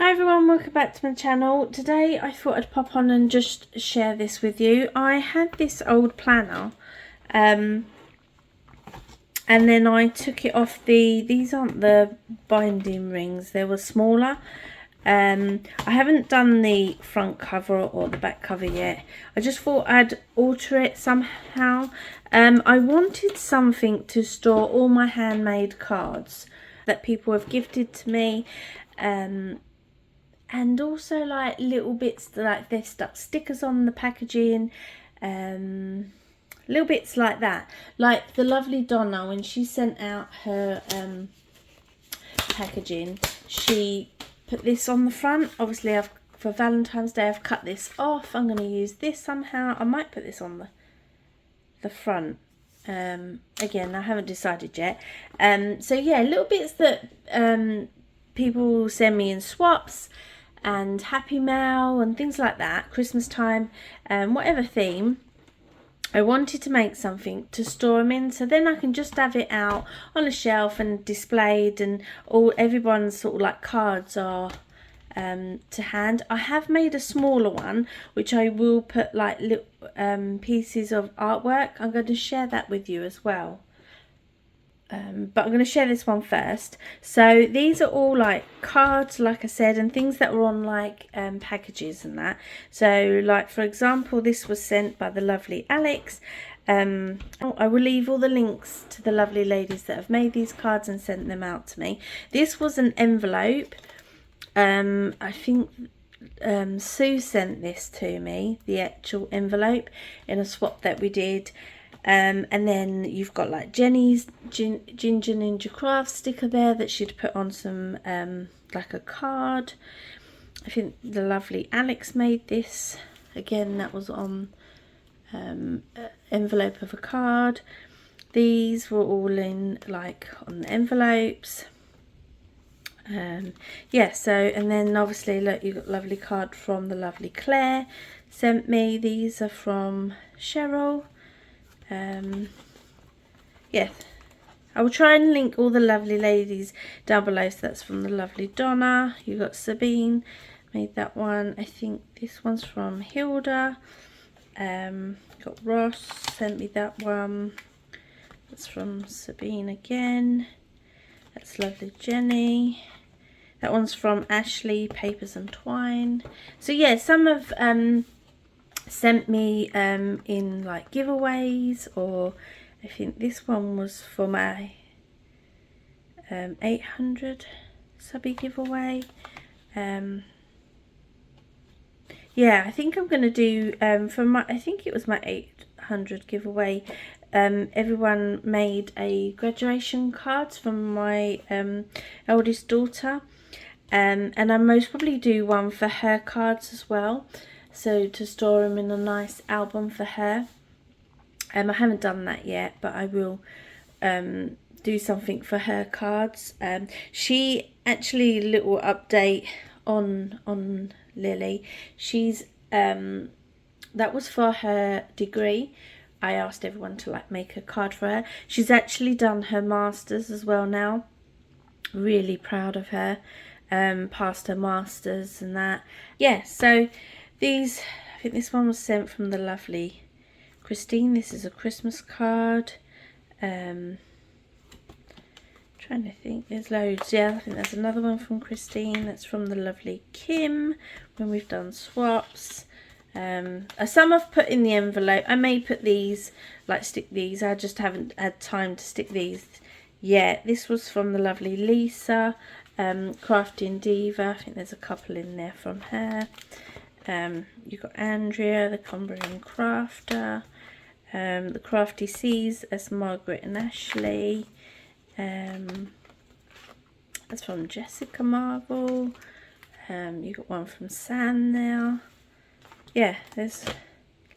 Hi everyone, welcome back to my channel. Today I thought I'd pop on and just share this with you. I had this old planner and then I took it off these aren't the binding rings, they were smaller. I haven't done the front cover or the back cover yet. I just thought I'd alter it somehow. I wanted something to store all my handmade cards that people have gifted to me. And also like little bits like they've stuck stickers on the packaging, little bits like that. Like the lovely Donna, when she sent out her packaging, she put this on the front. Obviously for Valentine's Day I've cut this off. I'm going to use this somehow. I might put this on the front. Again, I haven't decided yet. So yeah, little bits that people send me in swaps and HAPPYMAIL and things like that, Christmas time, whatever theme. I wanted to make something to store them in, so then I can just have it out on a shelf and displayed, and everyone's sort of like cards are to hand. I have made a smaller one which I will put like little pieces of artwork. I'm going to share that with you as well. But I'm going to share this one first. So these are all like cards, like I said, and things that were on like packages and that. So like for example, this was sent by the lovely Alex. I will leave all the links to the lovely ladies that have made these cards and sent them out to me. This was an envelope. I think Sue sent this to me, the actual envelope, in a swap that we did. And then you've got like Jenny's Ginger Ninja Craft sticker there that she'd put on some like a card. I think the lovely Alex made this. Again, that was on envelope of a card. These were all in like on the envelopes. Yeah, so and then obviously look, you got a lovely card from the lovely Claire sent me. These are from Cheryl. Yeah, I will try and link all the lovely ladies down below. So that's from the lovely Donna. You got Sabine made that one. I think this one's from Hilda. Got Ross sent me that one. That's from Sabine again. That's lovely Jenny. That one's from Ashley, Papers and Twine. So yeah, some have sent me in like giveaways, or I think this one was for my 800 subby giveaway. Yeah, I think I'm going to do for my, I think it was my 800 giveaway. Everyone made a graduation cards from my eldest daughter, and I most probably do one for her cards as well, so to store them in a nice album for her. I haven't done that yet, but I will do something for her cards. She actually, little update on Lily, she's that was for her degree. I asked everyone to like make a card for her. She's actually done her masters as well now. Really proud of her. Passed her masters and that. Yeah, so these, I think this one was sent from the lovely Christine. This is a Christmas card. Trying to think, there's loads. Yeah, I think there's another one from Christine. That's from the lovely Kim when we've done swaps. Some I've put in the envelope. I may put these, like stick these. I just haven't had time to stick these yet. This was from the lovely Lisa, Crafting Diva. I think there's a couple in there from her. You've got Andrea, the Cumbrian Crafter, the Crafty Seas as Margaret and Ashley. That's from Jessica Marvel. You got one from Sam now. Yeah, there's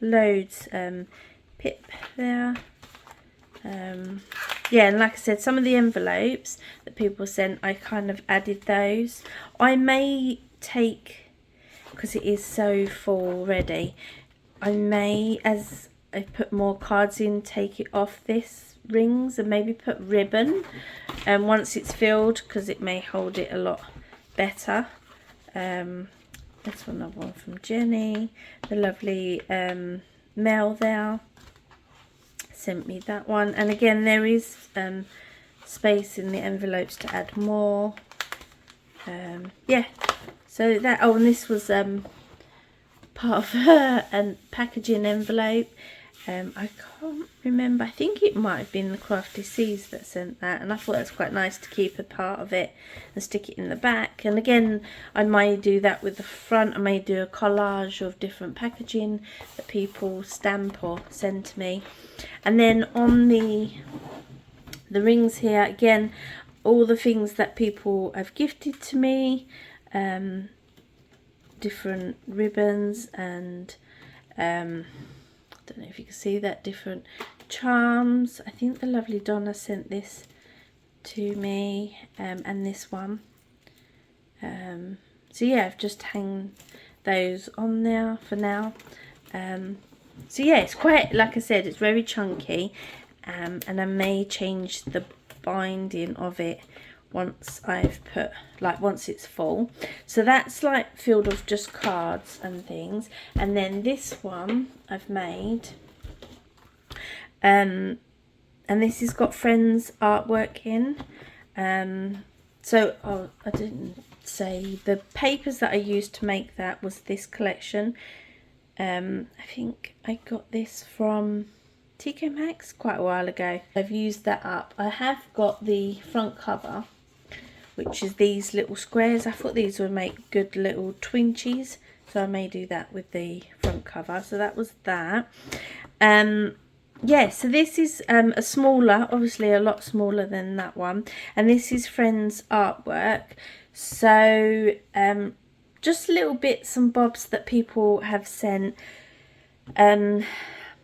loads. Pip there. Yeah, and like I said, some of the envelopes that people sent, I kind of added those. I may take, because it is so full already, I may, as I put more cards in, take it off this rings and maybe put ribbon once it's filled, because it may hold it a lot better. That's another one from Jenny. The lovely Mel there sent me that one. And again, there is space in the envelopes to add more. Yeah, so that, oh, and this was part of a packaging envelope. I can't remember, I think it might have been the Crafty Seas that sent that, and I thought that's quite nice to keep a part of it and stick it in the back. And again, I may do that with the front. I may do a collage of different packaging that people stamp or send to me. And then on the rings here, again, all the things that people have gifted to me, different ribbons and I don't know if you can see that, different charms. I think the lovely Donna sent this to me, and this one. So yeah, I've just hung those on there for now. So yeah, it's quite, like I said, it's very chunky, and I may change the binding of it once I've put, like, once it's full. So that's like filled with just cards and things. And then this one I've made, and this has got friends artwork in. So I didn't say the papers that I used to make that was this collection. I think I got this from TK Maxx quite a while ago. I've used that up. I have got the front cover, which is these little squares. I thought these would make good little twinchies, so I may do that with the front cover. So that was that. Yeah, so this is a smaller, obviously a lot smaller than that one, and this is friends artwork. So just little bits and bobs that people have sent.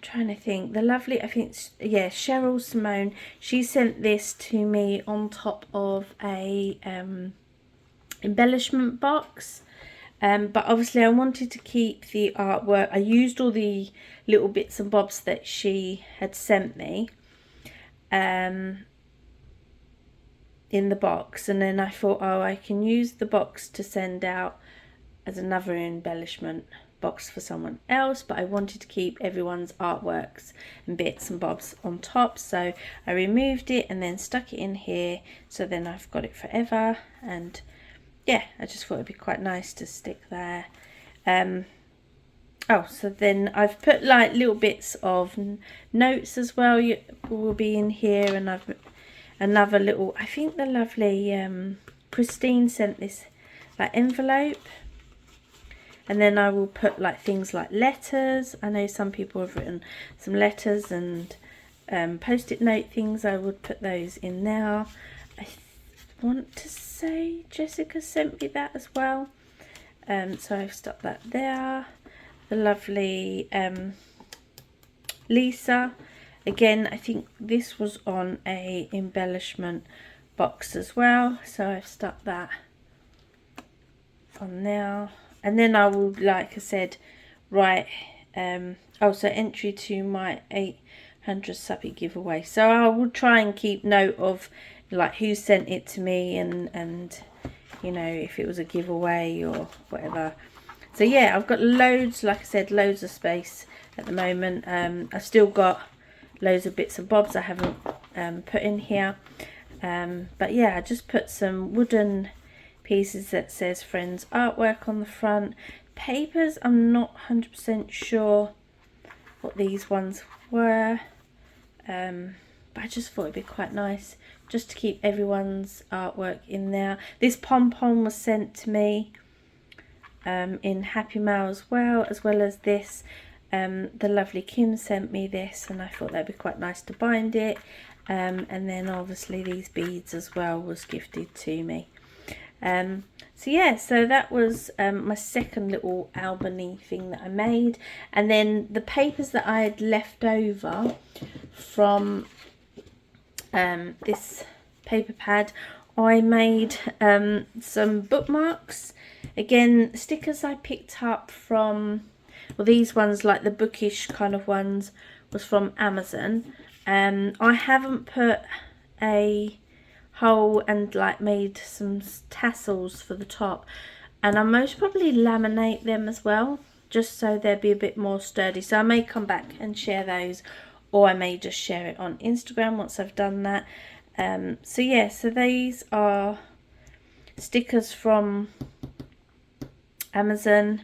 Trying to think, the lovely, I think, yeah, Cheryl Simone, she sent this to me on top of a embellishment box, but obviously I wanted to keep the artwork. I used all the little bits and bobs that she had sent me in the box, and then I thought, oh, I can use the box to send out as another embellishment box for someone else, but I wanted to keep everyone's artworks and bits and bobs on top, so I removed it and then stuck it in here, so then I've got it forever. And yeah, I just thought it'd be quite nice to stick there. Oh, so then I've put like little bits of notes as well, will be in here, and I've another little, I think the lovely Christine sent this like envelope. And then I will put like things like letters. I know some people have written some letters and post-it note things. I would put those in there. I want to say Jessica sent me that as well. So I've stuck that there. The lovely Lisa. Again, I think this was on a embellishment box as well. So I've stuck that on there. And then I will, like I said, write, oh, so entry to my 800 suppy giveaway. So I will try and keep note of like who sent it to me, and you know, if it was a giveaway or whatever. So yeah, I've got loads, like I said, loads of space at the moment. I've still got loads of bits and bobs I haven't put in here. But yeah, I just put some wooden pieces that says friends artwork on the front. Papers, I'm not 100% sure what these ones were, but I just thought it'd be quite nice just to keep everyone's artwork in there. This pom-pom was sent to me in Happy Mail as well as this. The lovely Kim sent me this, and I thought that'd be quite nice to bind it. And then obviously these beads as well was gifted to me. So yeah, so that was my second little Albany thing that I made. And then the papers that I had left over from this paper pad, I made some bookmarks. Again, stickers I picked up from, well, these ones, like the bookish kind of ones, was from Amazon. I haven't put a hole and like made some tassels for the top. and I'll most probably laminate them as well, just so they'll be a bit more sturdy. So I may come back and share those, or I may just share it on Instagram once I've done that. So yeah, so these are stickers from Amazon.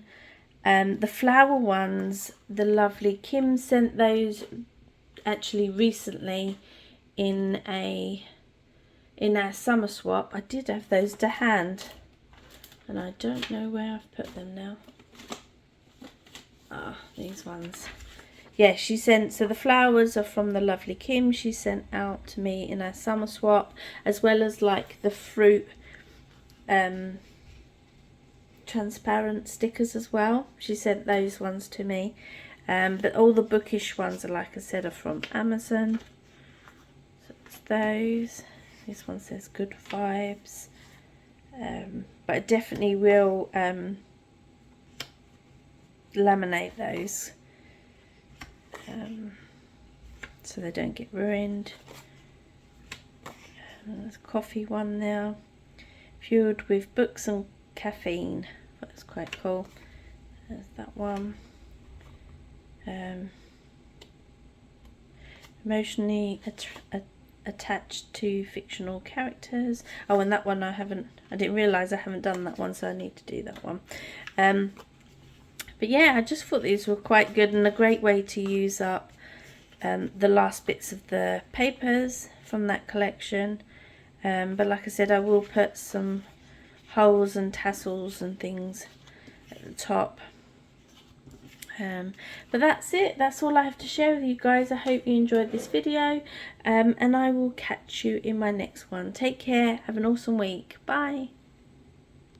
The flower ones, the lovely Kim sent those actually recently in our summer swap. I did have those to hand, and I don't know where I've put them now. Ah, these ones. Yeah, she sent, so the flowers are from the lovely Kim. She sent out to me in our summer swap, as well as like the fruit transparent stickers as well. She sent those ones to me. But all the bookish ones are, like I said, are from Amazon. So it's those. This one says good vibes. But I definitely will laminate those so they don't get ruined. There's a coffee one now, fueled with books and caffeine. That's quite cool. There's that one. Emotionally attached to fictional characters. Oh, and that one I didn't realise I haven't done that one, so I need to do that one. But yeah, I just thought these were quite good and a great way to use up the last bits of the papers from that collection. But like I said, I will put some holes and tassels and things at the top. But that's it. That's all I have to share with you guys. I hope you enjoyed this video, and I will catch you in my next one. Take care. Have an awesome week. Bye.